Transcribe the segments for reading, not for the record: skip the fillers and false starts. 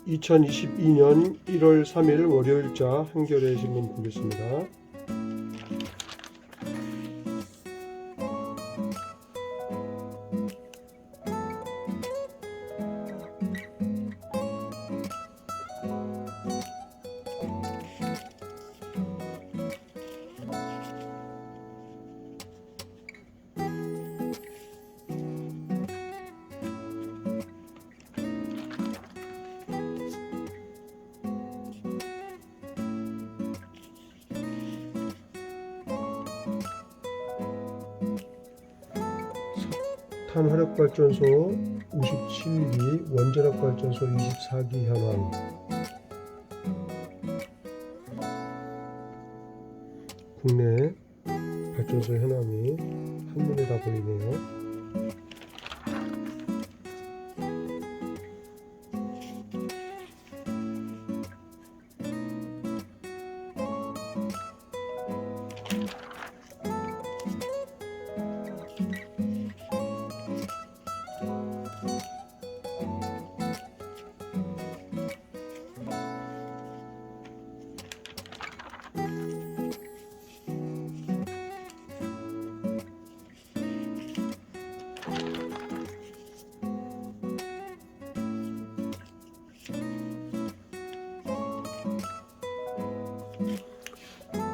2022년 1월 3일 월요일자 한겨레 신문 보겠습니다. 탄화력발전소 57기, 원자력발전소 24기 현황. 국내 발전소 현황이 한눈에 다 보이네요.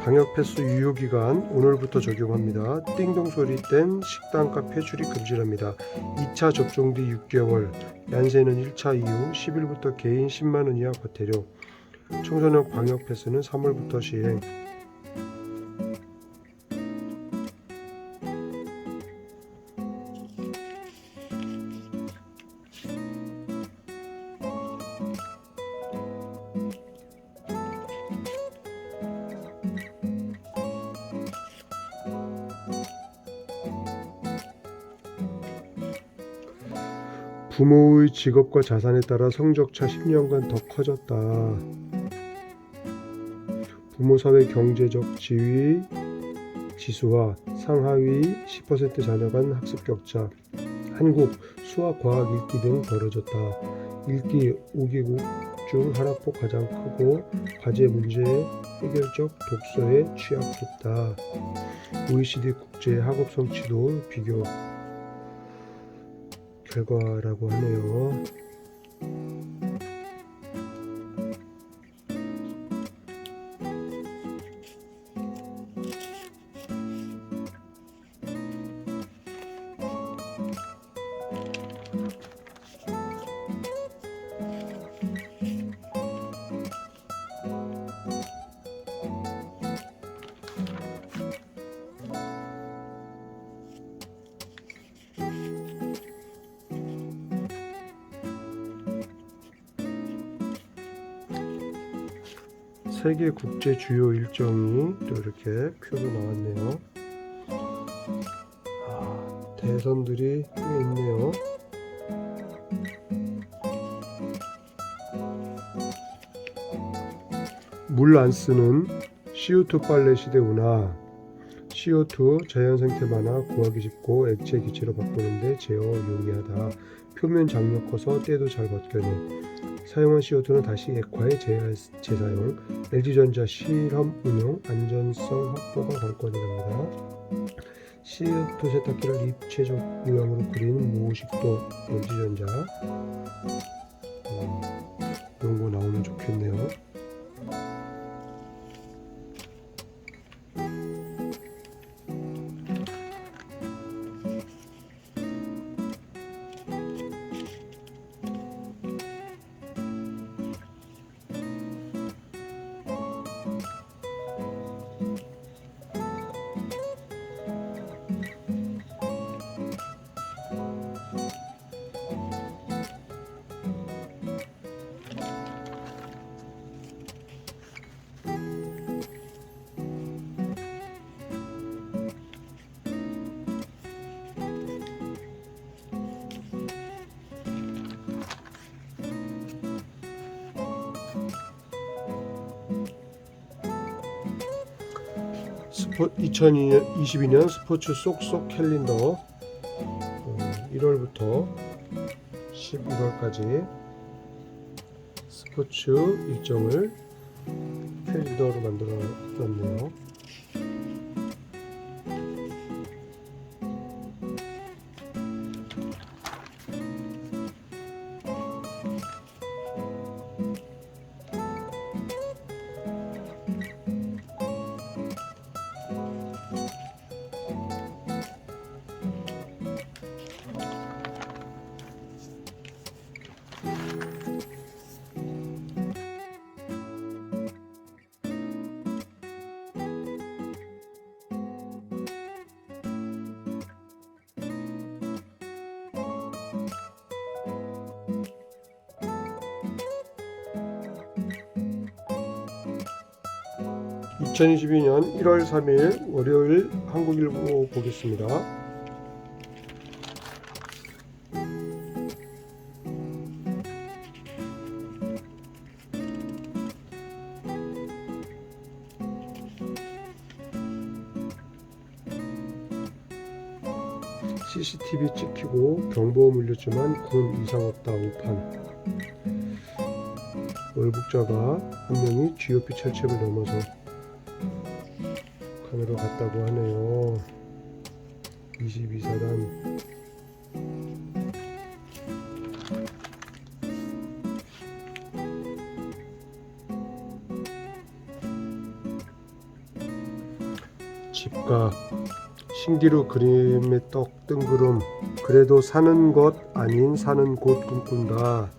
방역 패스 유효기간 오늘부터 적용합니다. 띵동 소리 땐 식당, 카페 출입 금지랍니다. 2차 접종 뒤 6개월, 얀센은 1차 이후 10일부터 개인 10만원 이하 과태료. 청소년 방역 패스는 3월부터 시행. 부모의 직업과 자산에 따라 성적차 10년간 더 커졌다. 부모 사회 경제적 지위 지수와 상하위 10% 자녀 간 학습 격차. 한국 수학, 과학, 읽기 등 벌어졌다. 읽기 5개국 중 하락폭 가장 크고 과제 문제 해결적 독서에 취약했다. OECD 국제 학업 성취도 비교 결과라고 하네요. 세계 국제 주요 일정이 또 이렇게 표로 나왔네요. 대선들이 꽤 있네요. 물 안 쓰는 CO2 빨래 시대 운하. CO2 자연 생태 많아 구하기 쉽고 액체 기체로 바꾸는데 제어 용이하다. 표면 장력 커서 때도 잘 벗겨내. 사용한 CO2는 다시 액화에 재사용. LG전자 실험 운용 안전성 확보가 관건이랍니다. CO2 세탁기를 입체적 모양으로 그린 모식도 LG전자. 이런 거 나오면 좋겠네요. 스포 2022년 스포츠 쏙쏙 캘린더 1월부터 11월까지 스포츠 일정을 캘린더로 만들어 놨네요. (2022년 1월 3일) 월요일 한국일보 보겠습니다. CCTV 찍히고 경보음 울렸지만 군 이상 없다. 오판. 월북자가 한 명이 GOP 철책을 넘어서 카메라 갔다고 하네요. 22사단. 집가 신기루 그림의 떡 뜬구름. 그래도 사는 것 아닌 사는 곳 꿈꾼다.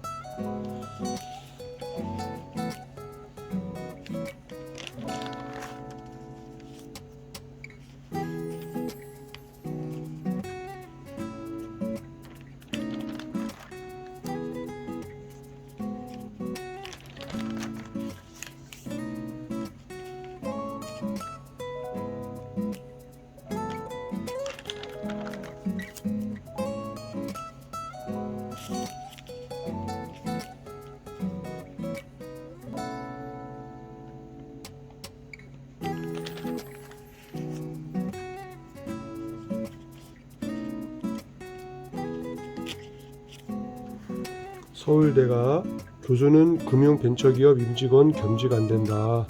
서울대가 교수는 금융벤처기업 임직원 겸직 안된다.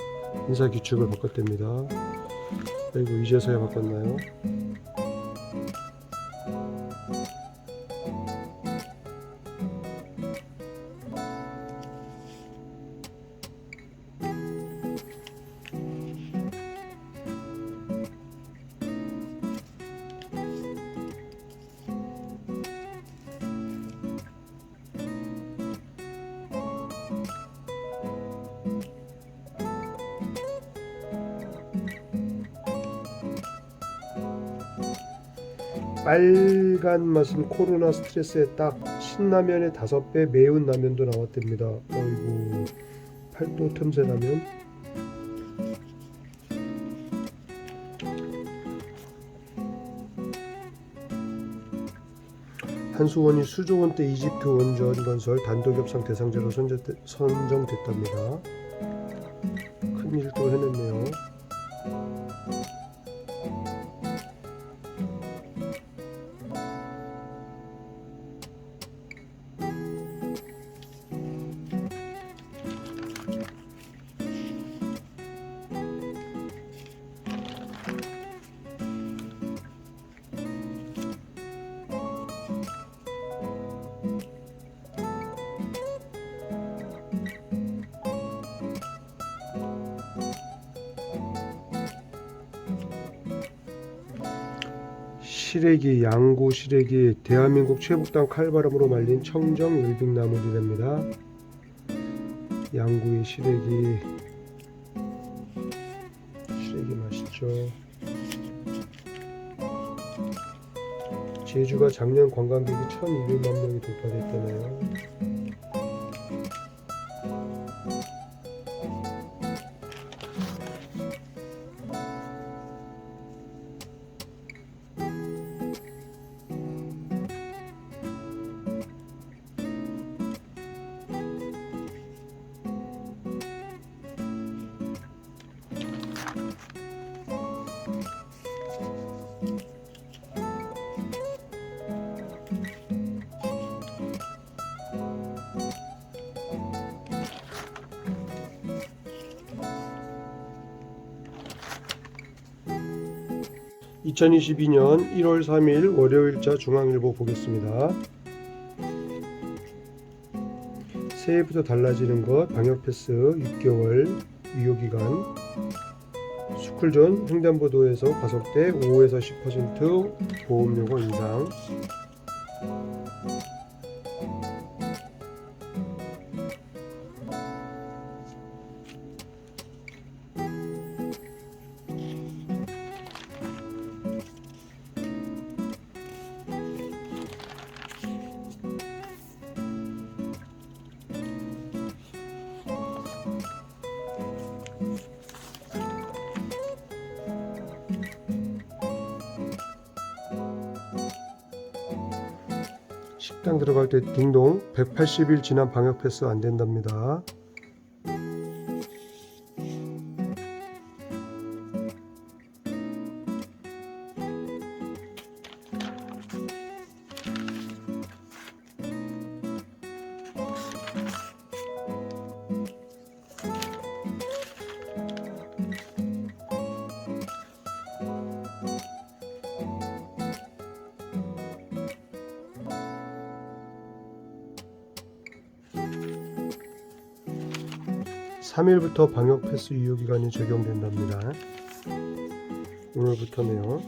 인사규칙을 바꿨답니다. 아이고, 이제서야 바꿨나요? 빨간 맛은 코로나 스트레스에 딱. 신라면의 5배 매운 라면도 나왔답니다. 어이구, 팔도 틈새 라면. 한수원이 수조원대 이집트 원전 건설 단독협상 대상자로 선정됐답니다. 큰일 또 해냈네요. 시래기, 양구 시래기, 대한민국 최북단 칼바람으로 말린 청정 열빙나물이랍니다. 양구의 시래기 맛있죠. 제주가 작년 관광객이 1200만 명이 돌파됐다네요. 2022년 1월 3일 월요일자 중앙일보 보겠습니다. 새해부터 달라지는 것 방역 패스 6개월 유효기간 스쿨존 횡단보도에서 과속대 5에서 10% 보험료가 인상. 식당 들어갈 때 딩동 180일 지난 방역 패스 안 된답니다. (3일부터) 방역 패스 유효기간이 적용된답니다. 오늘부터네요.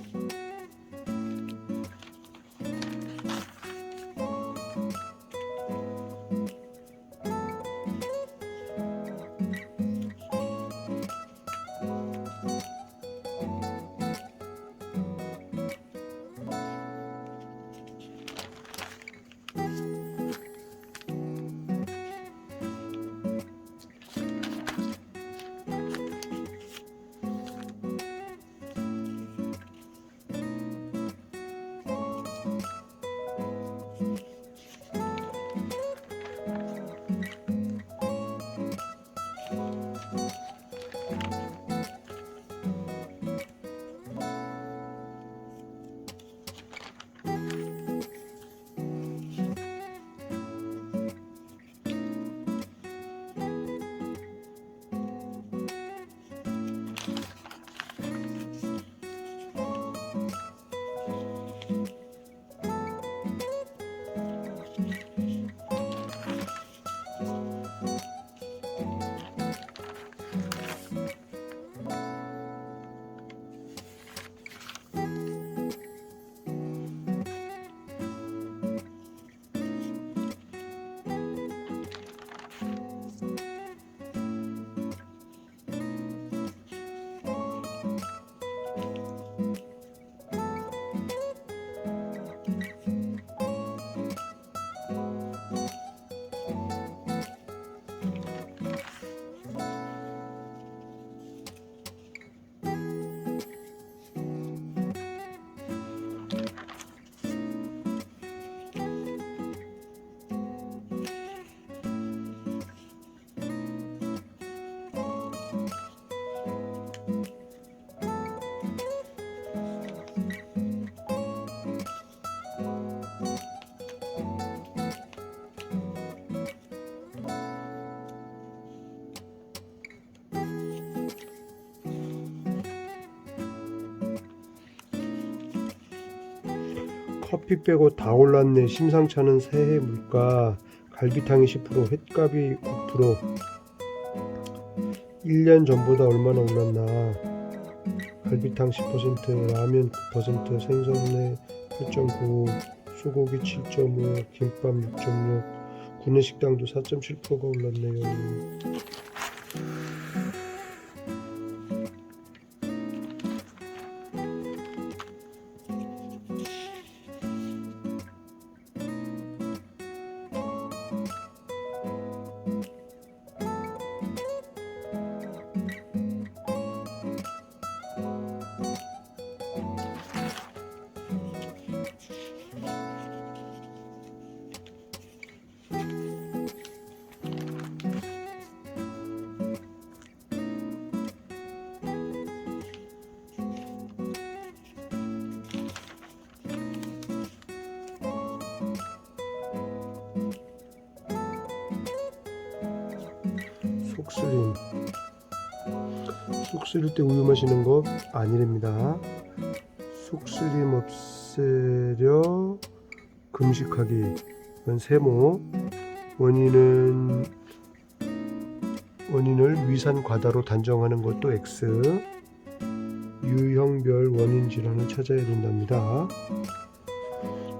커피 빼고 다 올랐네. 심상찮은 새해 물가. 갈비탕이 10%, 횟값이 9%. 1년 전보다 얼마나 올랐나. 갈비탕 10%, 라면 9%, 생선회 8.9, 소고기 7.5, 김밥 6.6, 구내식당도 4.7%가 올랐네요. 속 쓰릴 때 우유 마시는 거 아니랍니다. 속쓰림 없애려 금식하기. 이건 세모. 원인을 위산 과다로 단정하는 것도 X. 유형별 원인 질환을 찾아야 된답니다.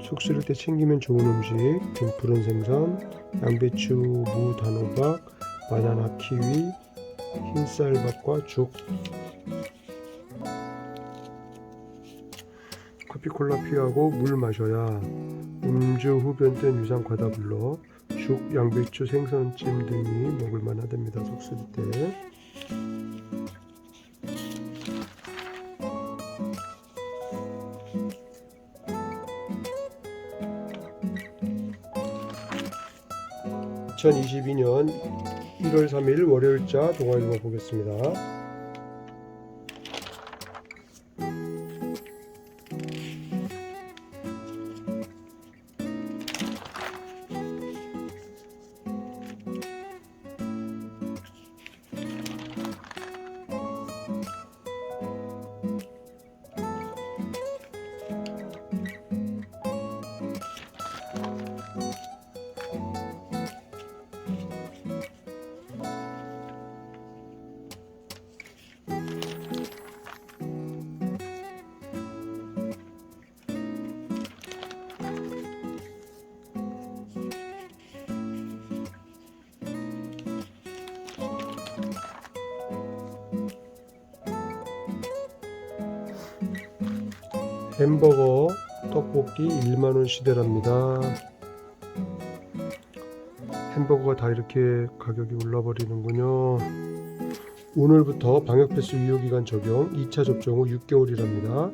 속쓰릴 때 챙기면 좋은 음식: 등푸른 생선, 양배추, 무, 단호박, 바나나, 키위, 흰쌀밥과 죽. 커피, 콜라 피하고 물 마셔야. 음주 후 변된 위산 과다 불러. 죽, 양배추, 생선찜 등이 먹을만 하답니다. 속쓰릴 때. (2022년 1월 3일) 월요일자 동화 읽어 보겠습니다. 햄버거, 떡볶이 1만원 시대랍니다. 햄버거가 다 이렇게 가격이 올라버리는군요. 오늘부터 방역패스 유효기간 적용, 2차 접종 후 6개월이랍니다.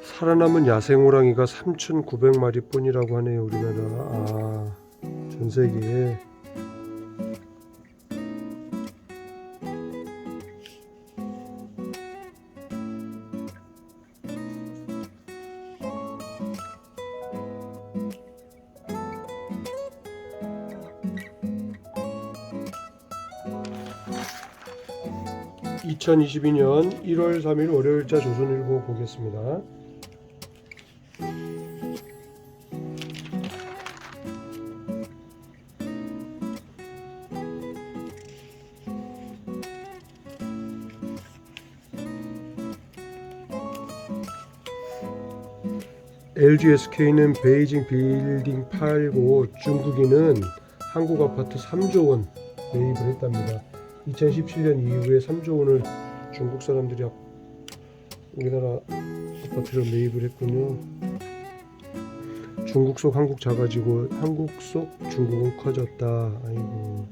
살아남은 야생호랑이가 3,900마리 뿐이라고 하네요. 우리나라. 전세계에. (2022년 1월 3일) 월요일자 조선일보 보겠습니다. LG SK는 베이징 빌딩 팔고 중국인은 한국 아파트 3조 원 매입을 했답니다. 2017년 이후에 3조 원을 중국 사람들이 우리나라 아파트를 매입을 했군요. 중국 속 한국 작아지고 한국 속 중국은 커졌다. 아이고.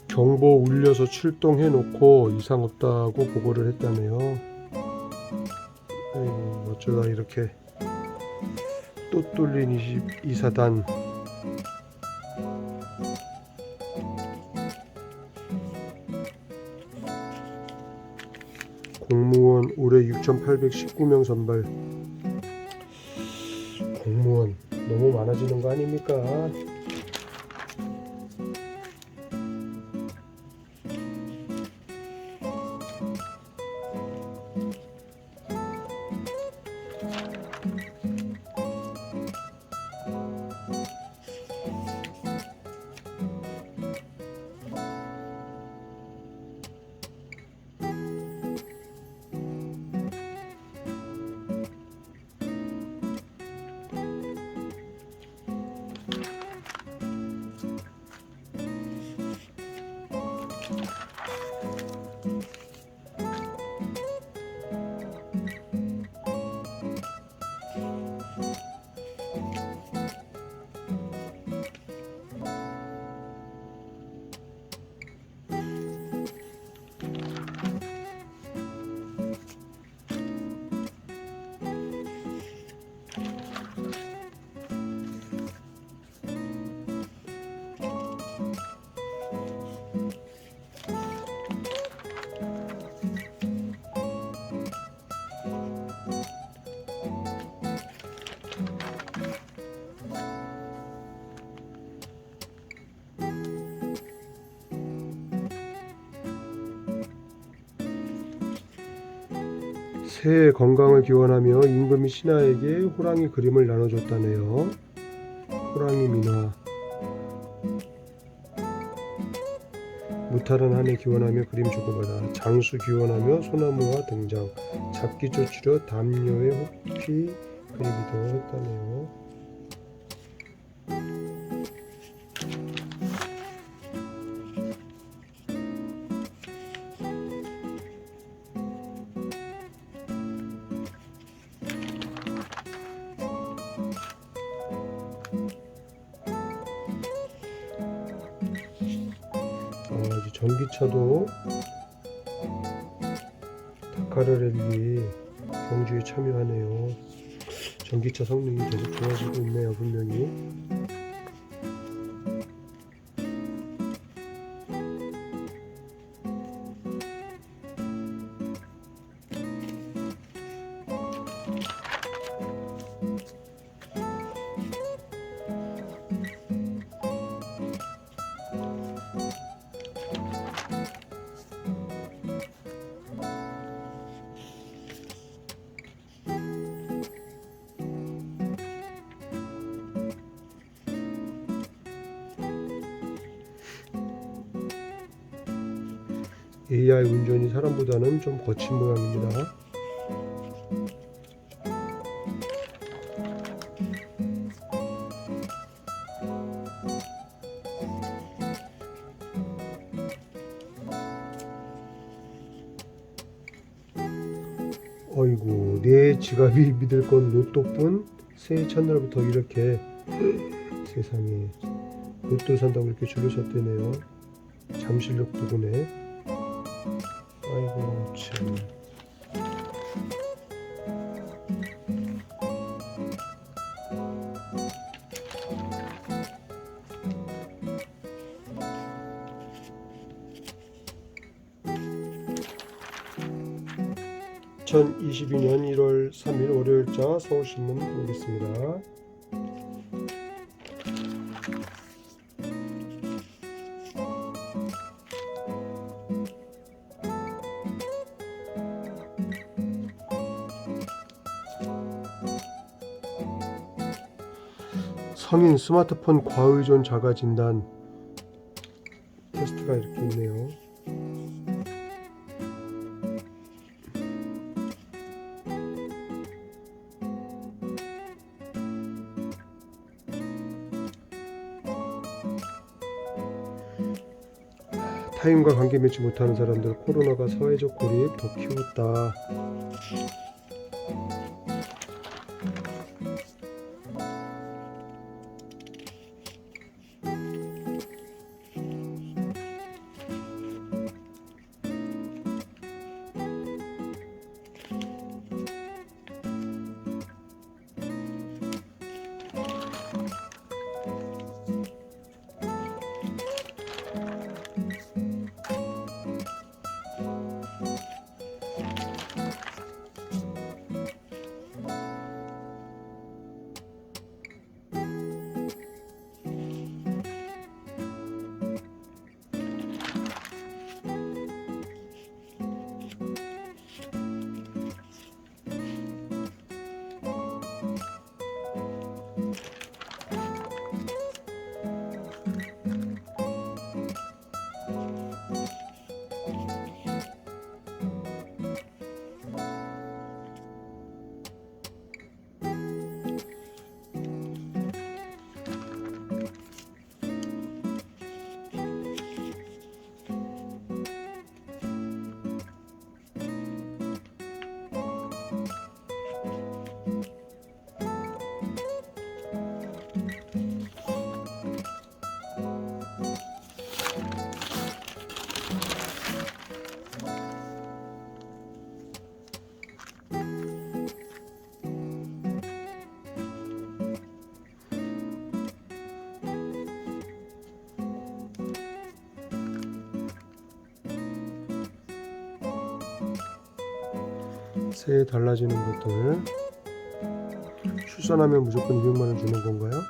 경보 울려서 출동해 놓고 이상 없다고 보고를 했다네요. 아이고, 어쩌다 이렇게 또 뚫린 이사단. 공무원 올해 6,819명 선발. 공무원 너무 많아지는 거 아닙니까? 새해 건강을 기원하며 임금이 신하에게 호랑이 그림을 나눠줬다네요. 호랑이 민화. 무탈한 한 해 기원하며 그림 주고받아. 장수 기원하며 소나무와 등장. 잡기 쫓으려 담요에 호피 그리기도 했다네요. 이제 전기차도 다카르 랠리 경주에 참여하네요. 전기차 성능이 계속 좋아지고 있네요, 분명히. AI 운전이 사람보다는 좀 거친 모양입니다. 어이구, 내 지갑이 믿을 건 로또뿐. 새해 첫날부터 이렇게 세상에 로또 산다고 이렇게 줄을 섰대네요. 잠실역 부근에. 아이고 참. (2022년 1월 3일) 월요일자 서울신문 보겠습니다. 성인 스마트폰 과의존 자가 진단 테스트가 이렇게 있네요. 타인과 관계 맺지 못하는 사람들, 코로나가 사회적 고립 더 키웠다. 새해 달라지는 것들. 출산하면 무조건 200만 원 주는 건가요?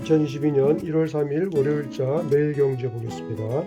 (2022년 1월 3일) 월요일자 매일경제 보겠습니다.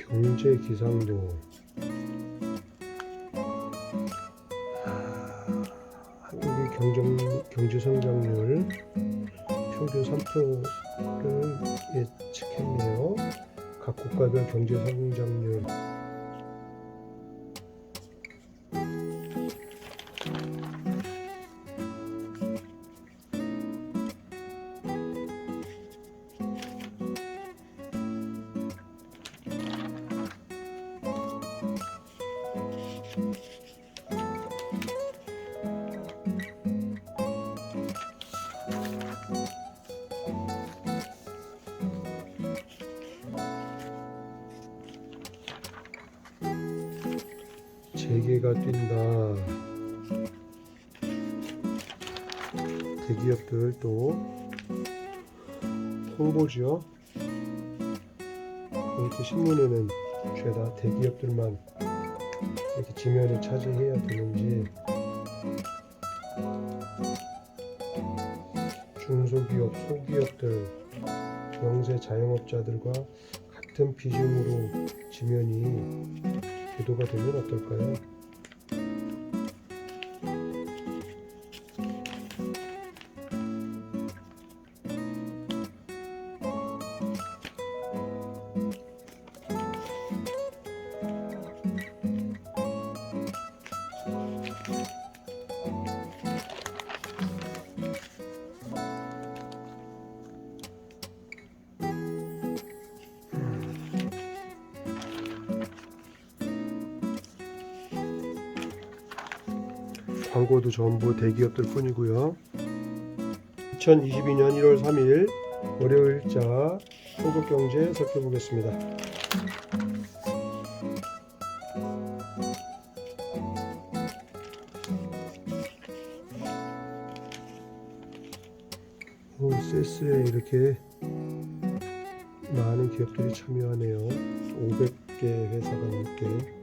경제 기상도. 한국의 경제 성장률 평균 3%를 예측했네요. 각 국가별 경제 성장률. 재계가 뛴다. 대기업들 또 홍보죠. 이렇게 신문에는 죄다 대기업들만 이렇게 지면을 차지해야 되는지, 중소기업, 소기업들, 영세 자영업자들과 같은 비중으로 지면이 보도가 되면 어떨까요? 광고도 전부 대기업들 뿐이고요. 2022년 1월 3일 월요일자 한국경제 살펴보겠습니다. 세스에 이렇게 많은 기업들이 참여하네요. 500개 회사가 넘게.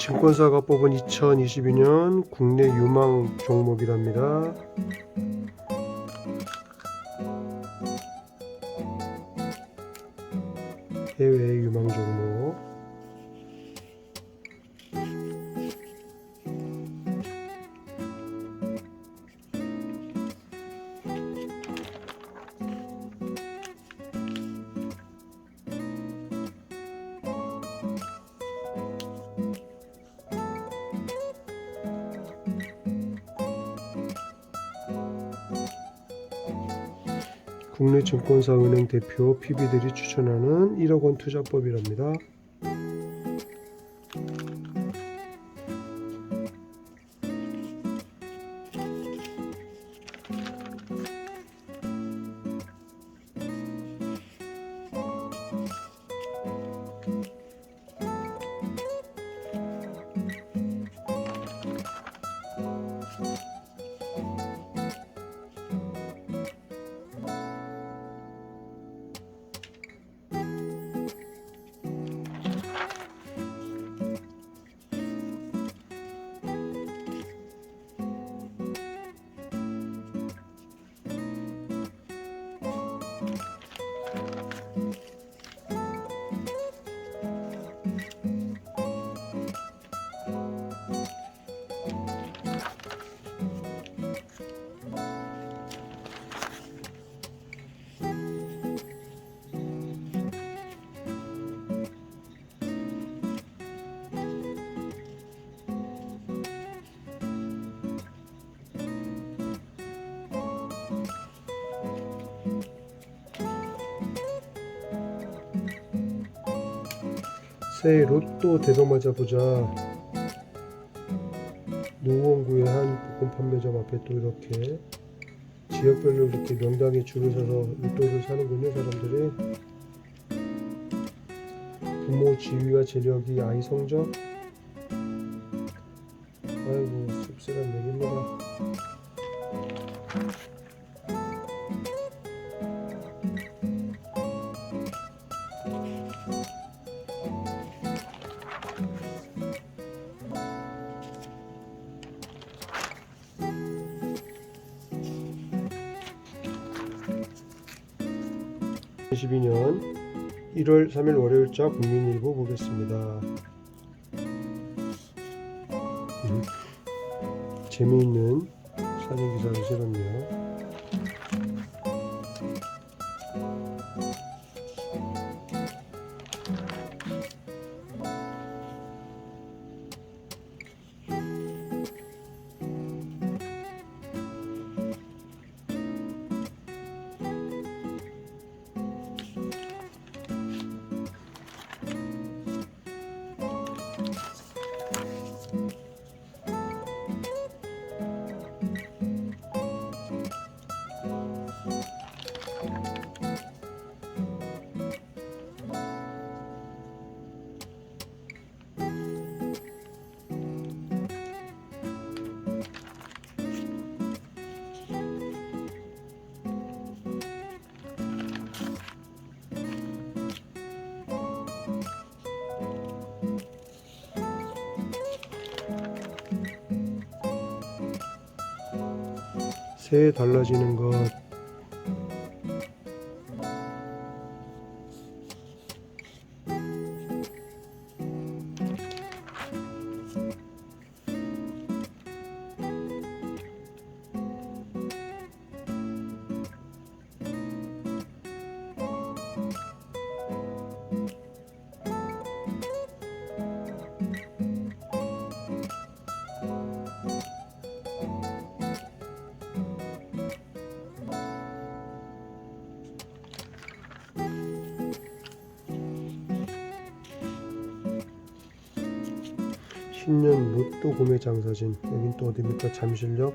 증권사가 뽑은 2022년 국내 유망 종목이랍니다. 해외 유망 종목. 국내 증권사 은행 대표 PB들이 추천하는 1억 원 투자법이랍니다. 새해 로또 대박 맞아보자. 노원구의 한 복권 판매점 앞에 또 이렇게 지역별로 이렇게 명당에 줄을 서서 로또를 사는군요. 사람들이. 부모 지위와 재력이 아이 성적. 아이고 씁쓸한 얘기입니다. (2022년 1월 3일) 월요일자 국민일보 보겠습니다. 재미있는 사진 기사를 실었네요. 새해 달라지는 것. 신년 로또 구매 장사진. 여긴 또 어디입니까? 잠실역.